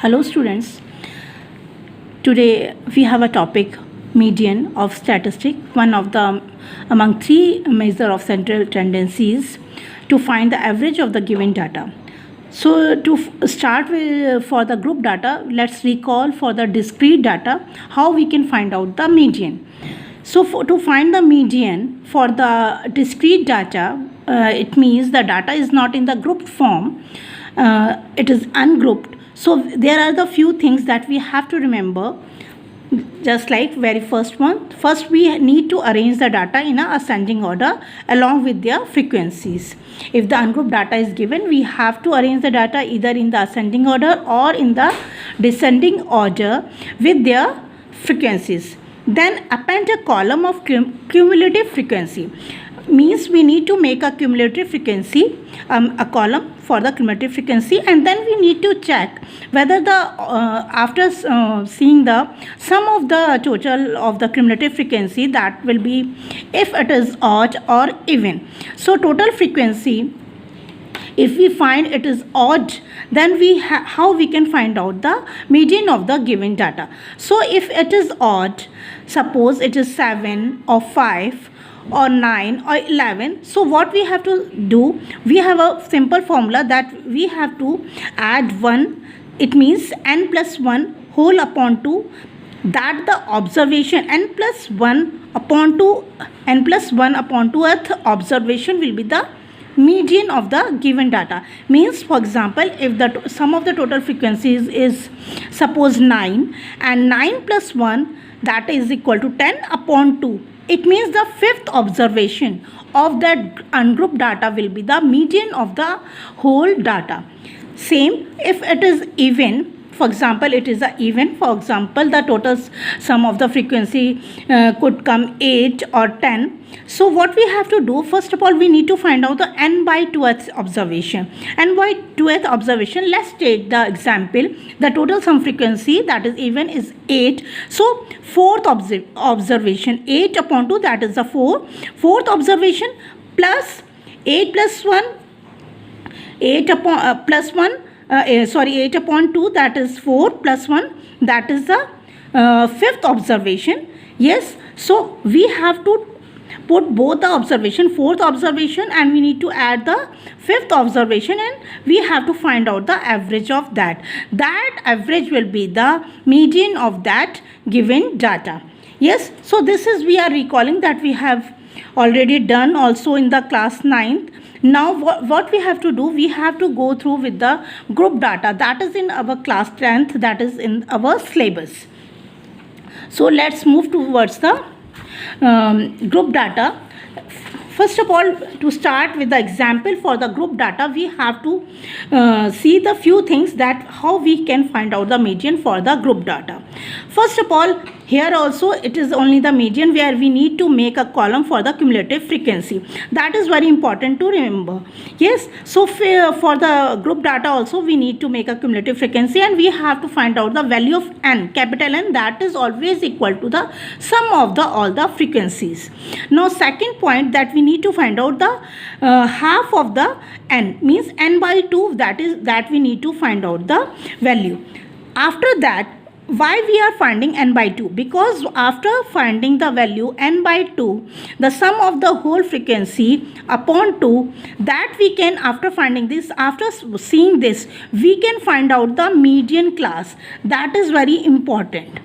Hello students, today we have a topic median of statistic, one of the among three measure of central tendencies to find the average of the given data. So to start with for the group data, let's recall for the discrete data how we can find out the median. So to find the median for the discrete data, it means the data is not in the grouped form, it is ungrouped. So there are the few things that we have to remember, just like very first one. First we need to arrange the data in a ascending order along with their frequencies. If the ungrouped data is given, we have to arrange the data either in the ascending order or in the descending order with their frequencies. Then append a column of cumulative frequency. Means we need to make a cumulative frequency, a column for the cumulative frequency, and then we need to check whether the after seeing the sum of the total of the cumulative frequency, that will be if it is odd or even. So total frequency, if we find it is odd, then how we can find out the median of the given data. So if it is odd, suppose it is 7 or 5 or 9 or 11, so what we have to do, we have a simple formula that we have to add 1, it means n plus 1 whole upon 2, that the observation n plus 1 upon 2, n plus 1 upon 2th observation will be the median of the given data. Means, for example, if the sum of the total frequencies is suppose 9 and 9 plus 1, that is equal to 10 upon 2, it means the fifth observation of that ungrouped data will be the median of the whole data. Same if it is even, for example it is a even, for example the total sum of the frequency could come 8 or 10. So what we have to do, first of all we need to find out the n by 2th observation. N by 2th observation, let's take the example, the total sum frequency that is even is 8. So fourth observation 8 upon 2, that is the 4th observation, plus 8 plus 1, 8 upon plus 1 8 upon 2, that is 4 plus 1, that is the fifth observation. Yes, so we have to put both the observation, fourth observation, and we need to add the fifth observation, and we have to find out the average of that. That average will be the median of that given data. Yes, so this is, we are recalling that we have already done also in the class 9th. Now what we have to do, we have to go through with the group data that is in our class 10th, that is in our syllabus. So let's move towards the group data. First of all, to start with the example for the group data, we have to see the few things that how we can find out the median for the group data. First of all, here also it is only the median where we need to make a column for the cumulative frequency. That is very important to remember. Yes, so for the group data also we need to make a cumulative frequency, and we have to find out the value of n, capital N, that is always equal to the sum of the all the frequencies. Now second point, that we need to find out the half of the n, means n by 2, that we need to find out the value. After that, why we are finding n by 2? Because after finding the value n by 2, the sum of the whole frequency upon 2, that we can, after finding this, after seeing this, we can find out the median class. That is very important.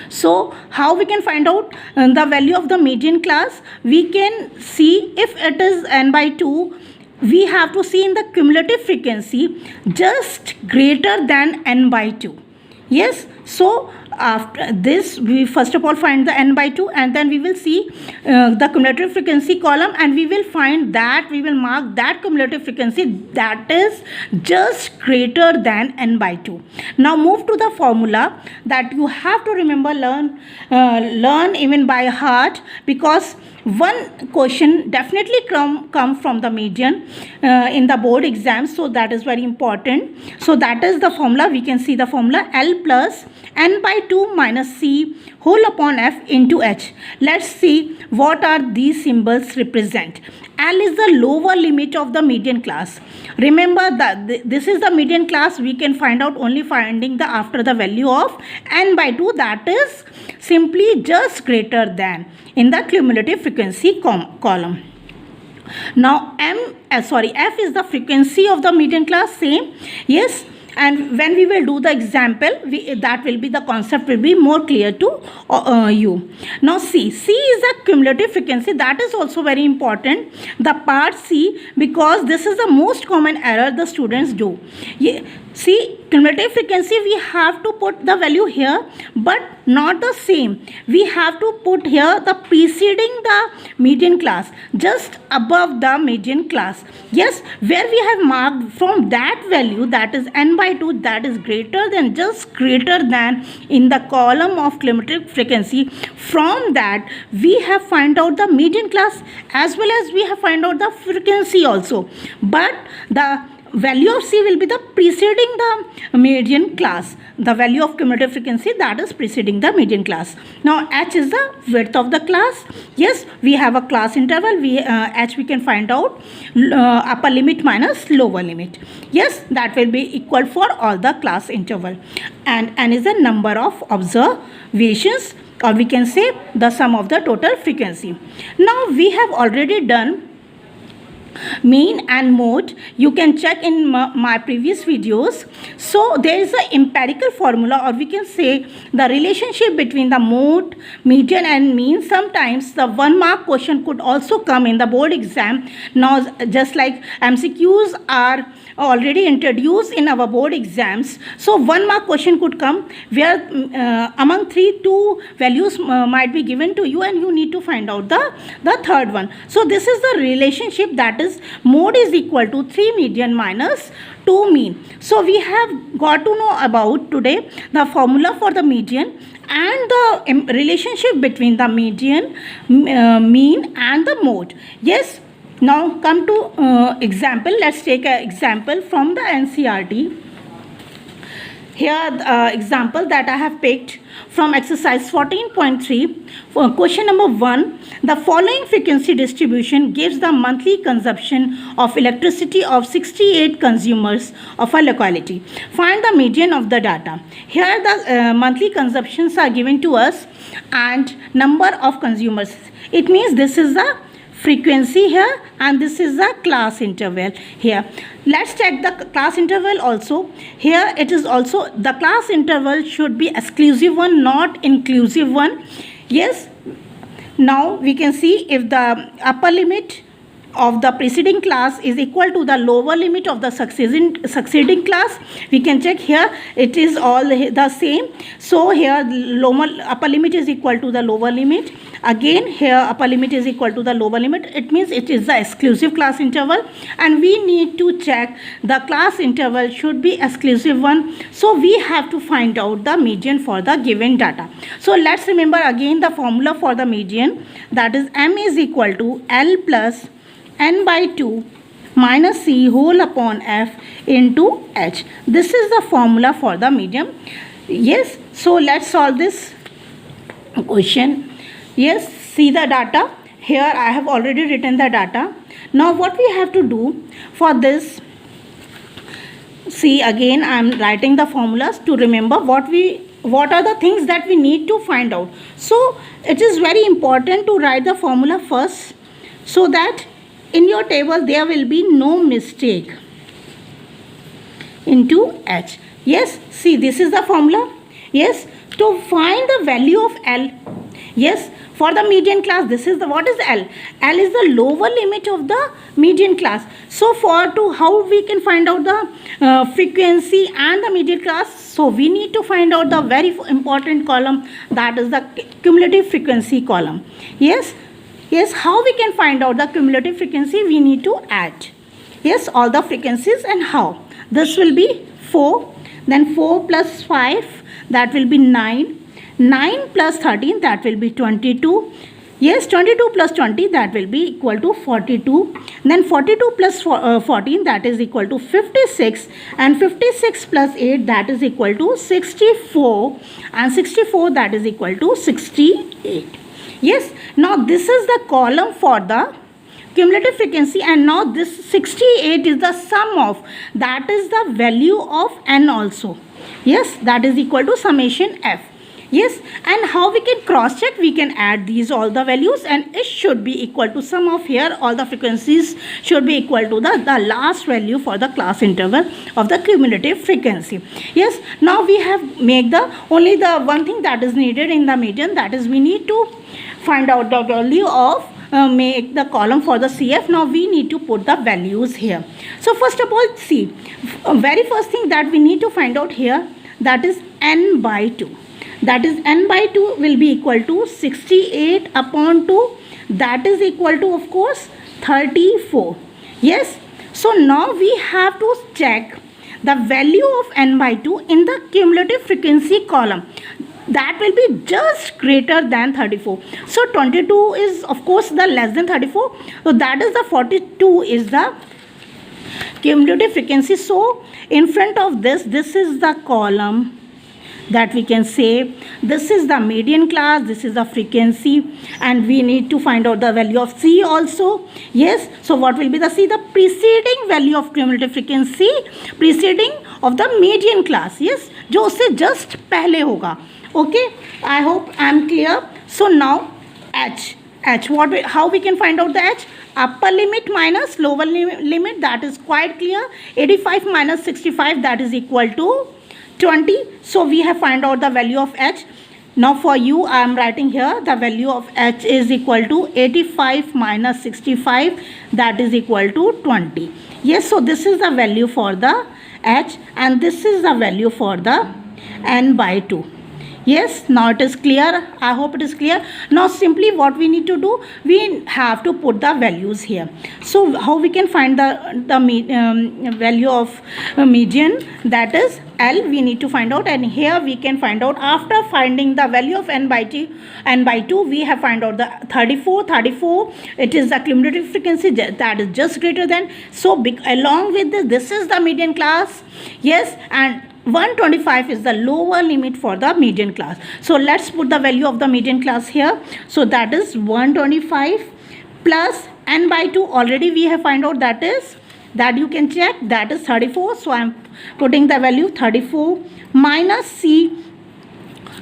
So how we can find out the value of the median class? We can see if it is n by 2, we have to see in the cumulative frequency just greater than n by 2. Yes, so after this we first of all find the n by 2, and then we will see the cumulative frequency column, and we will find that, we will mark that cumulative frequency that is just greater than n by 2. Now move to the formula that you have to remember, learn even by heart, because one question definitely come from the median in the board exam, so that is very important. So that is the formula, we can see the formula, L plus n by 2 minus C whole upon F into H. Let's see what are these symbols represent. L is the lower limit of the median class. Remember that this is the median class. We can find out only finding the after the value of n by 2, that is simply just greater than in the cumulative frequency column. Now F is the frequency of the median class, same, yes. And when we will do the example, that will be the concept will be more clear to you. Now C is the cumulative frequency. That is also very important, the part C, because this is the most common error the students do. See, cumulative frequency, we have to put the value here, but not the same. We have to put here the preceding the median class, just above the median class. Yes, where we have marked from that value, that is n by 2, that is greater than, just greater than in the column of cumulative frequency. From that, we have find out the median class as well as we have find out the frequency also. But the value of C will be the preceding the median class. The value of cumulative frequency, that is preceding the median class. Now H is the width of the class. Yes, we have a class interval. H we can find out upper limit minus lower limit. Yes, that will be equal for all the class interval. And N is the number of observations, or we can say the sum of the total frequency. Now we have already done mean and mode. You can check in my previous videos. So there is an empirical formula, or we can say the relationship between the mode, median and mean. Sometimes the 1 mark question could also come in the board exam. Now just like MCQs are already introduced in our board exams, so 1 mark question could come where among 2 values might be given to you, and you need to find out the third one. So this is the relationship, that is mode is equal to 3 median minus 2 mean. So we have got to know about today the formula for the median and the relationship between the median, mean and the mode. Yes. Now come to example. Let's take an example from the NCERT. Here the example that I have picked from exercise 14.3 for question number 1. The following frequency distribution gives the monthly consumption of electricity of 68 consumers of a locality. Find the median of the data. Here the monthly consumptions are given to us and number of consumers. It means this is the frequency here and this is the class interval here. Let's check the class interval also. Here it is also the class interval should be exclusive one, not inclusive one. Yes. Now we can see if the upper limit of the preceding class is equal to the lower limit of the succeeding class. We can check here, it is all the same. So here upper limit is equal to the lower limit. Again here upper limit is equal to the lower limit. It means it is the exclusive class interval, and we need to check the class interval should be exclusive one. So we have to find out the median for the given data. So let's remember again the formula for the median, that is M is equal to L plus n by 2 minus C whole upon F into H. This is the formula for the median. Yes, so let's solve this question. Yes, see the data. Here I have already written the data. Now what we have to do for this, see again I am writing the formulas to remember what are the things that we need to find out. So it is very important to write the formula first, so that in your table there will be no mistake. Into H. Yes, see this is the formula. Yes, to find the value of L. Yes, for the median class, this is the, what is L? L is the lower limit of the median class. So how we can find out the frequency and the median class? So we need to find out the very important column, that is the cumulative frequency column. Yes. Yes, how we can find out the cumulative frequency? We need to add, yes, all the frequencies. And how? This will be 4, then 4 plus 5, that will be 9, 9 plus 13, that will be 22, Yes, 22 plus 20, that will be equal to 42. Then 42 plus 14, that is equal to 56. And 56 plus 8, that is equal to 64. And 64, that is equal to 68. Yes, now this is the column for the cumulative frequency, and now this 68 is the sum of, that is the value of n also. Yes, that is equal to summation f. Yes, and how we can cross check? We can add these all the values and it should be equal to sum of here all the frequencies should be equal to the last value for the class interval of the cumulative frequency. Yes, now we have make the only the one thing that is needed in the median, that is we need to find out the value of make the column for the CF. Now we need to put the values here. So first of all, see, very first thing that we need to find out here, that is n by 2. That is n by 2 will be equal to 68 upon 2. That is equal to, of course, 34. Yes. So now we have to check the value of n by 2 in the cumulative frequency column. That will be just greater than 34. So 22 is, of course, the less than 34. So that is the 42 is the cumulative frequency. So in front of this is the column that we can say this is the median class, this is the frequency, and we need to find out the value of C also. Yes, so what will be the C? The preceding value of cumulative frequency preceding of the median class. Yes, जो उससे just पहले होगा. Okay, I hope I am clear. So now H, how we can find out the H? Upper limit minus lower limit, that is quite clear. 85 minus 65, that is equal to 20. So we have find out the value of H. Now for you, I am writing here the value of H is equal to 85 minus 65, that is equal to 20. Yes, so this is the value for the H and this is the value for the n by 2. Yes, now it is clear. I hope it is clear. Now simply what we need to do, we have to put the values here. So how we can find the value of median, that is L, we need to find out, and here we can find out after finding the value of n by 2, we have find out the 34, it is the cumulative frequency that is just greater than. So along with this is the median class. Yes, and 125 is the lower limit for the median class. So let's put the value of the median class here. So that is 125 plus n by 2, already we have find out that you can check, that is 34. So I am putting the value 34 minus C.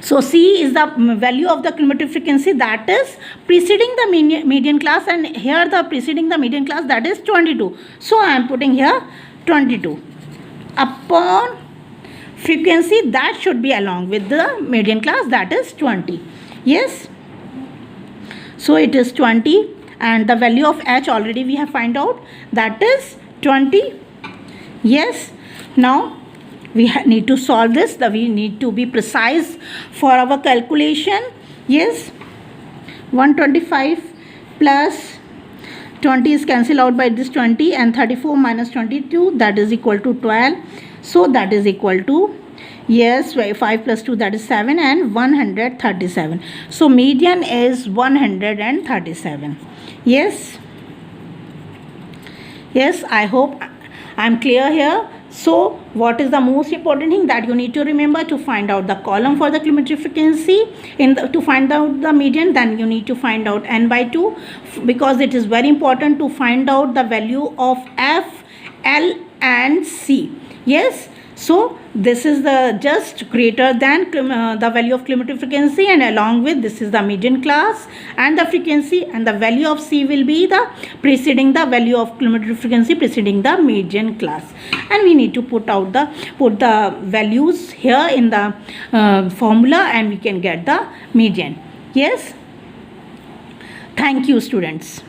So C is the value of the cumulative frequency that is preceding the median class, and here the preceding the median class, that is 22. So I am putting here 22 upon frequency that should be along with the median class, that is 20. Yes, so it is 20 and the value of H already we have find out, that is 20. Yes, now we need to solve this. We need to be precise for our calculation. Yes, 125 plus 20 is cancelled out by this 20, and 34 minus 22, that is equal to 12. So that is equal to, yes, 5 plus 2, that is 7, and 137. So median is 137. Yes, I hope I am clear here. So what is the most important thing that you need to remember? To find out the column for the cumulative frequency, to find out the median, then you need to find out n by 2, because it is very important to find out the value of F, L and C. Yes, so this is the just greater than the value of cumulative frequency, and along with this is the median class and the frequency, and the value of C will be the preceding the value of cumulative frequency preceding the median class. And we need to put the values here in the formula, and we can get the median. Yes, thank you students.